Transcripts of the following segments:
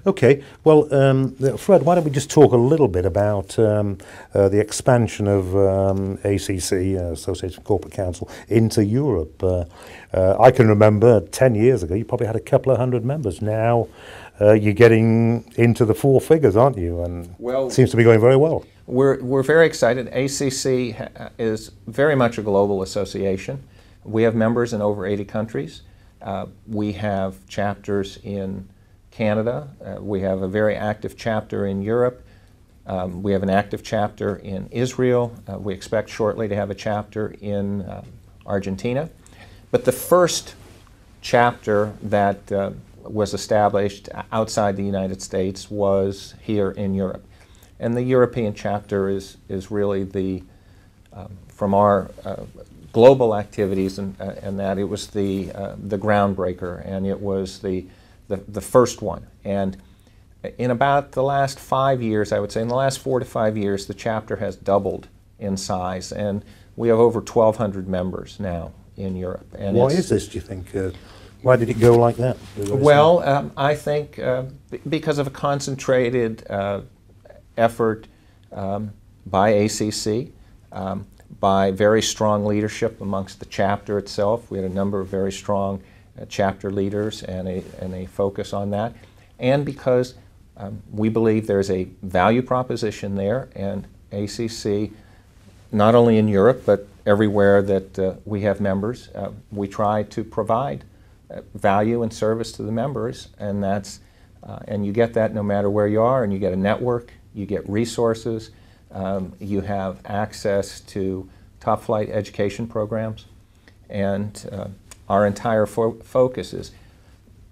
Okay, well, Fred, why don't we just talk a little bit about the expansion of ACC, Association of Corporate Counsel, into Europe. I can remember 10 years ago, you probably had a couple of hundred members. Now you're getting into the four figures, aren't you? And it seems to be going very well. We're very excited. ACC is very much a global association. We have members in over 80 countries. We have chapters in Canada. We have a very active chapter in Europe. We have an active chapter in Israel. We expect shortly to have a chapter in Argentina. But the first chapter that was established outside the United States was here in Europe. And the European chapter is really the, from our global activities, and that it was the groundbreaker, and it was the first one. And in about the last 5 years, I would say, in the last 4 to 5 years, the chapter has doubled in size, and we have over 1,200 members now in Europe. And why is this, do you think? Why did it go like that? Well, I think because of a concentrated effort by ACC, by very strong leadership amongst the chapter itself. We had a number of very strong chapter leaders and a focus on that. And because we believe there's a value proposition there, and ACC, not only in Europe, but everywhere that we have members, we try to provide value and service to the members, and that's and you get that no matter where you are, and you get a network, you get resources, you have access to top-flight education programs, and our entire focus is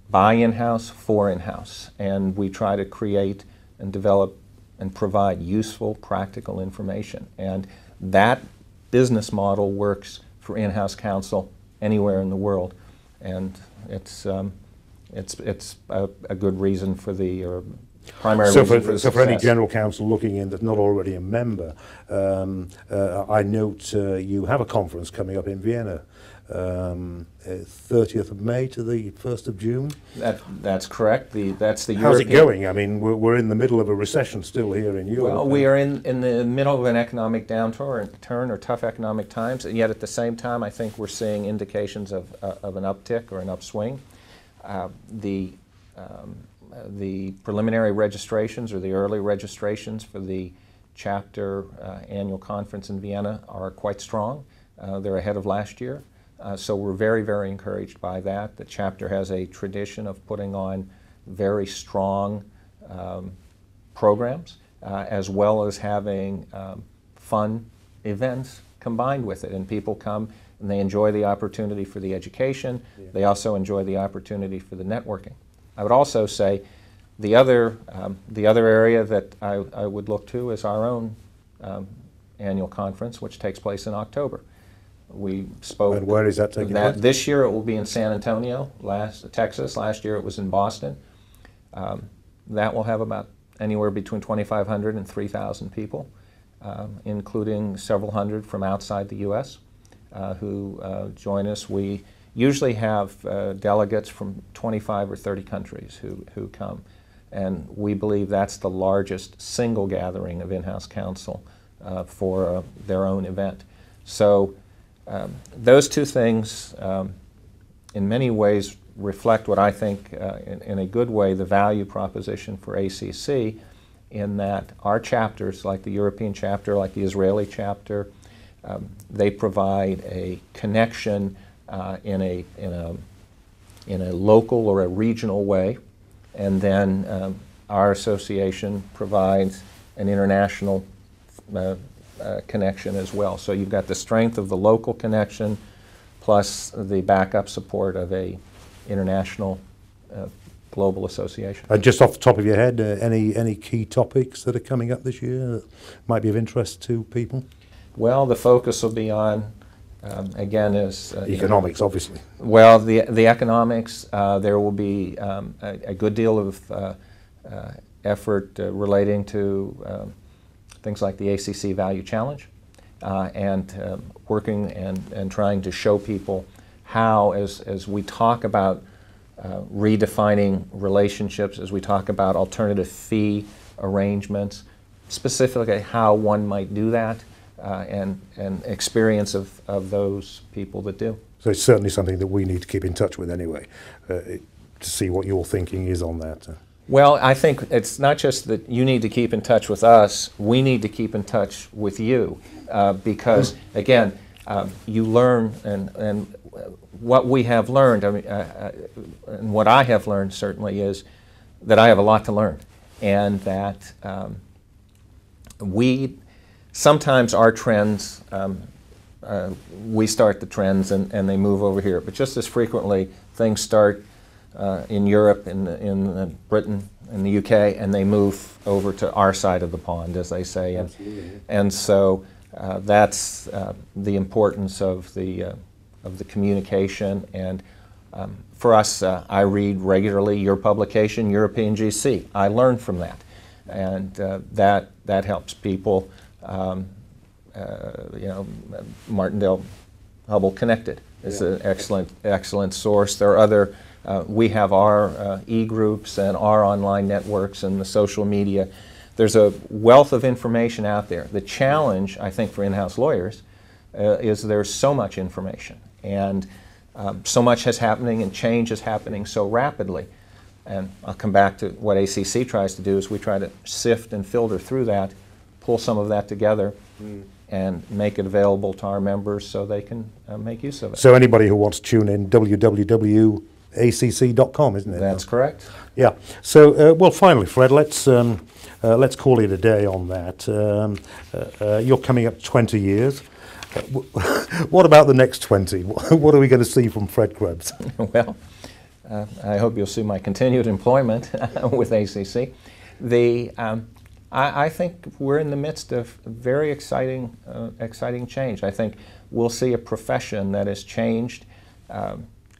buy in-house, for in-house, and we try to create and develop and provide useful, practical information. And that business model works for in-house counsel anywhere in the world, and it's a good reason for the primary reason for the success. So for any general counsel looking in that's not already a member, I note you have a conference coming up in Vienna, 30th of May to the 1st of June. That's correct. That's the How's European. it going? I mean, we're in the middle of a recession still here in Europe. Well, we are in the middle of an economic downturn or tough economic times, and yet at the same time, I think we're seeing indications of an uptick or an upswing. The preliminary registrations or the early registrations for the chapter annual conference in Vienna are quite strong. They're ahead of last year. So we're very, very encouraged by that. The chapter has a tradition of putting on very strong programs, as well as having fun events combined with it. And people come and they enjoy the opportunity for the education. Yeah. They also enjoy the opportunity for the networking. I would also say the other area that I would look to is our own annual conference, which takes place in October. We spoke. And where is that taking place? This year it will be in San Antonio, Texas. Last year it was in Boston. That will have about anywhere between 2,500 and 3,000 people, including several hundred from outside the U.S. Who join us. We usually have delegates from 25 or 30 countries who come, and we believe that's the largest single gathering of in-house counsel for their own event. So those two things in many ways reflect what I think in a good way the value proposition for ACC, in that our chapters, like the European chapter, like the Israeli chapter, they provide a connection in a local or a regional way, and then our association provides an international connection as well. So you've got the strength of the local connection plus the backup support of a international global association. And just off the top of your head, any key topics that are coming up this year that might be of interest to people? Well, the focus will be on, again, is economics, obviously. Well, the economics. There will be a good deal of effort relating to things like the ACC Value Challenge, and working and trying to show people how, as we talk about redefining relationships as we talk about alternative fee arrangements, specifically how one might do that, and experience of those people that do. So it's certainly something that we need to keep in touch with anyway, to see what your thinking is on that. Well, I think it's not just that you need to keep in touch with us, we need to keep in touch with you, because again, you learn, and what we have learned, I mean, and what I have learned certainly is that I have a lot to learn, and that sometimes our trends, we start the trends and they move over here, but just as frequently things start in Europe, in Britain, in the UK, and they move over to our side of the pond, as they say. And so that's the importance of the communication. And for us, I read regularly your publication, European GC. I learn from that, and that helps people. You know, Martindale Hubble Connected is an excellent source. There are other. We have our e-groups and our online networks and the social media. There's a wealth of information out there. The challenge, I think, for in-house lawyers is there's so much information, and so much is happening, and change is happening so rapidly. And I'll come back to what ACC tries to do, is we try to sift and filter through that, pull some of that together, and make it available to our members so they can make use of it. So anybody who wants to tune in, www.acc.com, isn't it? That's correct. Yeah. So, well, finally, Fred, let's call it a day on that. You're coming up 20 years. What about the next 20? What are we going to see from Fred Krebs? Well, I hope you'll see my continued employment with ACC. I think we're in the midst of very exciting change. I think we'll see a profession that has changed.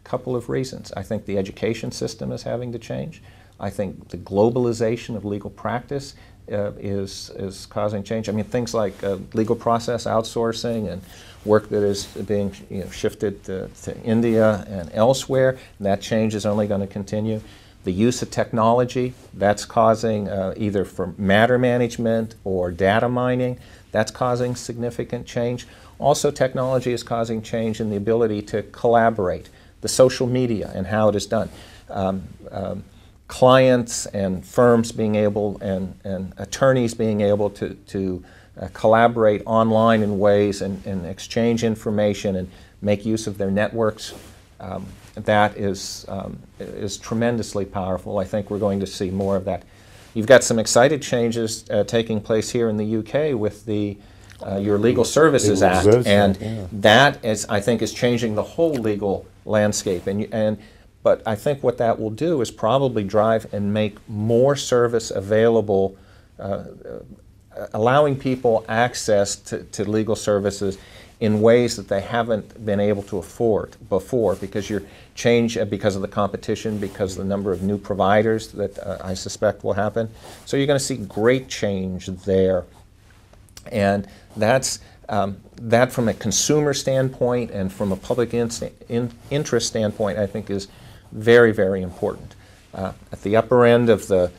Couple of reasons. I think the education system is having to change. I think the globalization of legal practice is causing change. I mean, things like legal process outsourcing and work that is being shifted to India and elsewhere. That change is only going to continue. The use of technology, that's causing either for matter management or data mining, that's causing significant change. Also, technology is causing change in the ability to collaborate, the social media and how it is done. Clients and firms being able, and attorneys being able to collaborate online in ways and exchange information and make use of their networks. That is tremendously powerful. I think we're going to see more of that. You've got some exciting changes taking place here in the UK with the your Legal Services Act, and that is, I think, is changing the whole legal landscape. But I think what that will do is probably drive and make more service available, allowing people access to legal services in ways that they haven't been able to afford before, because because of the competition, because of the number of new providers that I suspect will happen. So you're going to see great change there. And that's that from a consumer standpoint and from a public interest standpoint, I think is very, very important. At the upper end of the,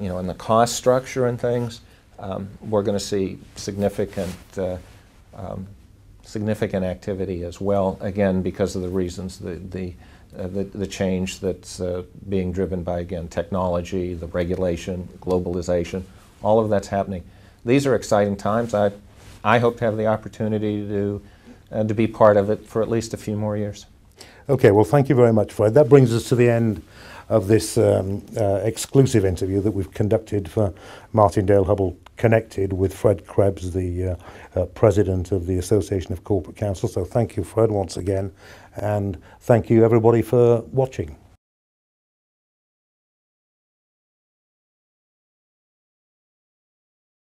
in the cost structure and things, we're going to see significant activity as well, again, because of the reasons, the change that's being driven by, again, technology, the regulation, globalization, all of that's happening. These are exciting times. I hope to have the opportunity to be part of it for at least a few more years. Okay, well, thank you very much, Fred. That brings us to the end of this exclusive interview that we've conducted for Martindale Hubble Connected with Fred Krebs, the President of the Association of Corporate Counsel. So thank you, Fred, once again, and thank you, everybody, for watching.